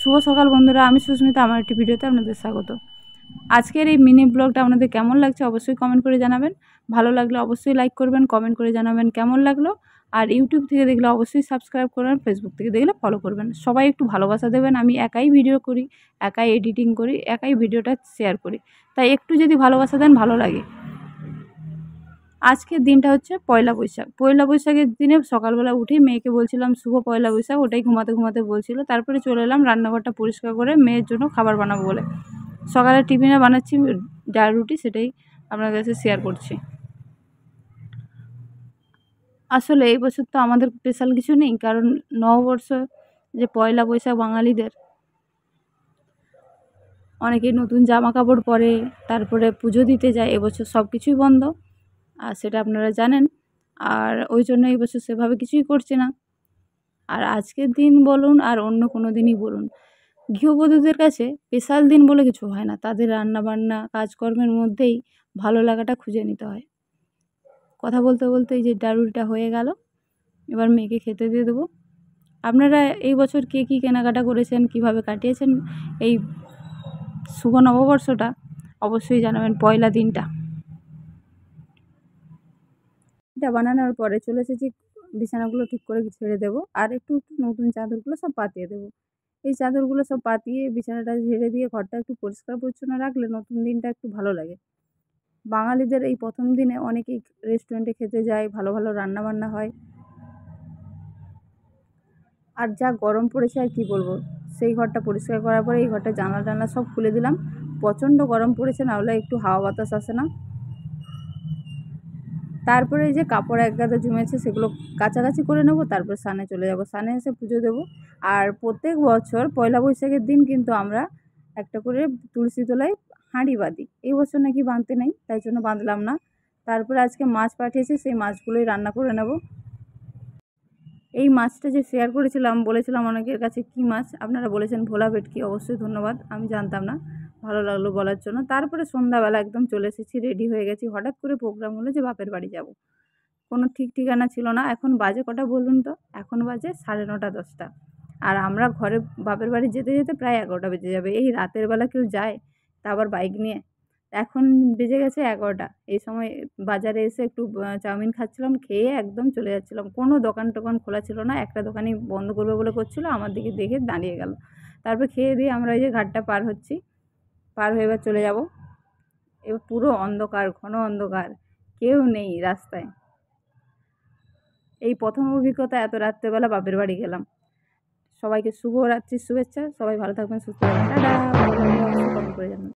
শুভ সকাল বন্ধুরা, আমি সুস্মিতা। আমার একটি ভিডিওতে আপনাদের স্বাগত। আজকের এই মিনি ব্লগটা আপনাদের কেমন লাগছে অবশ্যই কমেন্ট করে জানাবেন। ভালো লাগলে অবশ্যই লাইক করবেন, কমেন্ট করে জানাবেন কেমন লাগলো। আর ইউটিউব থেকে দেখলে অবশ্যই সাবস্ক্রাইব করবেন, ফেসবুক থেকে দেখলে ফলো করবেন। সবাই একটু ভালোবাসা দেবেন। আমি একাই ভিডিও করি, একাই এডিটিং করি, একাই ভিডিওটা শেয়ার করি, তাই একটু যদি ভালোবাসা দেন ভালো লাগে। আজকের দিনটা হচ্ছে পয়লা বৈশাখ। পয়লা বৈশাখের দিনে সকালবেলা উঠেই মেয়েকে বলছিলাম শুভ পয়লা বৈশাখ, ওটাই ঘুমাতে ঘুমাতে বলছিল। তারপরে চলে এলাম রান্নাঘরটা পরিষ্কার করে মেয়ের জন্য খাবার বানাবো বলে। সকালে টিফিনে বানাচ্ছি ডাল রুটি, সেটাই আপনার কাছে শেয়ার করছি। আসলে এই বছর তো আমাদের স্পেশাল কিছু নেই, কারণ নববর্ষ যে পয়লা বৈশাখ বাঙালিদের, অনেকেই নতুন জামা কাপড় পরে, তারপরে পুজো দিতে যায়। এবছর সব কিছুই বন্ধ, আর সেটা আপনারা জানেন। আর ওই জন্য এই বছর সেভাবে কিছুই করছে না। আর আজকের দিন বলুন আর অন্য কোনো দিনই বলুন, গৃহবধূদের কাছে স্পেশাল দিন বলে কিছু হয় না। তাদের রান্নাবান্না কাজকর্মের মধ্যেই ভালো লাগাটা খুঁজে নিতে হয়। কথা বলতে বলতে এই যে ডালুটা হয়ে গেল, এবার মেয়েকে খেতে দিয়ে দেবো। আপনারা এই বছর কে কী কেনাকাটা করেছেন, কিভাবে কাটিয়েছেন এই শুভ নববর্ষটা, অবশ্যই জানাবেন। পয়লা দিনটা এটা বানানোর পরে চলে এসেছি, বিছানাগুলো ঠিক করে ছেড়ে দেবো, আর একটু নতুন চাদরগুলো সব পাতিয়ে দেবো। এই চাদরগুলো সব পাতিয়ে বিছানাটা ঝেড়ে দিয়ে ঘরটা একটু পরিষ্কার পরিচ্ছন্ন রাখলে নতুন দিনটা একটু ভালো লাগে। বাঙালিদের এই প্রথম দিনে অনেকেই রেস্টুরেন্টে খেতে যায়, ভালো ভালো রান্নাবান্না হয়। আর যা গরম পড়েছে আর কি বলবো, সেই ঘরটা পরিষ্কার করার পরে এই ঘরটা জানলা টানলা সব খুলে দিলাম। প্রচণ্ড গরম পড়েছে, না হলে একটু হাওয়া বাতাস আসে না। তারপরে এই যে কাপড় এক গাদা জমেছে সেগুলো কাচাকাচি করে নেবো, তারপর স্নানে চলে যাব। স্নানে এসে পুজো দেবো। আর প্রত্যেক বছর পয়লা বৈশাখের দিন কিন্তু আমরা একটা করে তুলসী তলায় হাঁড়ি বাঁধি। এই বছর নাকি বাঁধতে নেই, তাই জন্য বাঁধলাম না। তারপরে আজকে মাছ পাঠিয়েছে, সেই মাছগুলোই রান্না করে নেব। এই মাছটা যে শেয়ার করেছিলাম, বলেছিলাম অনেকের কাছে কী মাছ, আপনারা বলেছেন ভোলা ভেটকি। অবশ্যই ধন্যবাদ, আমি জানতাম না, ভালো লাগলো বলার জন্য। তারপরে সন্ধ্যাবেলা একদম চলে এসেছি, রেডি হয়ে গেছি। হঠাৎ করে প্রোগ্রাম হলো যে বাপের বাড়ি যাব, কোনো ঠিক ঠিকানা ছিল না। এখন বাজে কটা বলুন তো? এখন বাজে 9:30 10টা। আর আমরা ঘরে বাপের বাড়ি যেতে যেতে প্রায় 11টা বেজে যাবে। এই রাতের বেলা কেউ যায়, তা আবার বাইক নিয়ে? এখন বেজে গেছে 11টা। এই সময় বাজারে এসে একটু চাউমিন খাচ্ছিলাম, খেয়ে একদম চলে যাচ্ছিলাম। কোনো দোকান টোকান খোলা ছিল না, একটা দোকানই বন্ধ করবে বলে করছিল, আমার দিকে দেখে দাঁড়িয়ে গেল। তারপর খেয়ে দিয়ে আমরা এই যে ঘাটটা পার হচ্ছি, পার হয়ে এবার চলে যাব। এবার পুরো অন্ধকার, ঘন অন্ধকার, কেউ নেই রাস্তায়। এই প্রথম অভিজ্ঞতা, এত রাত্রেবেলা বাপের বাড়ি গেলাম। সবাইকে শুভ রাত্রির শুভেচ্ছা। সবাই ভালো থাকবেন, সুস্থ থাকবেন। টাটা। ভালো লাগলে অবশ্যই কমেন্ট করে জানাবেন।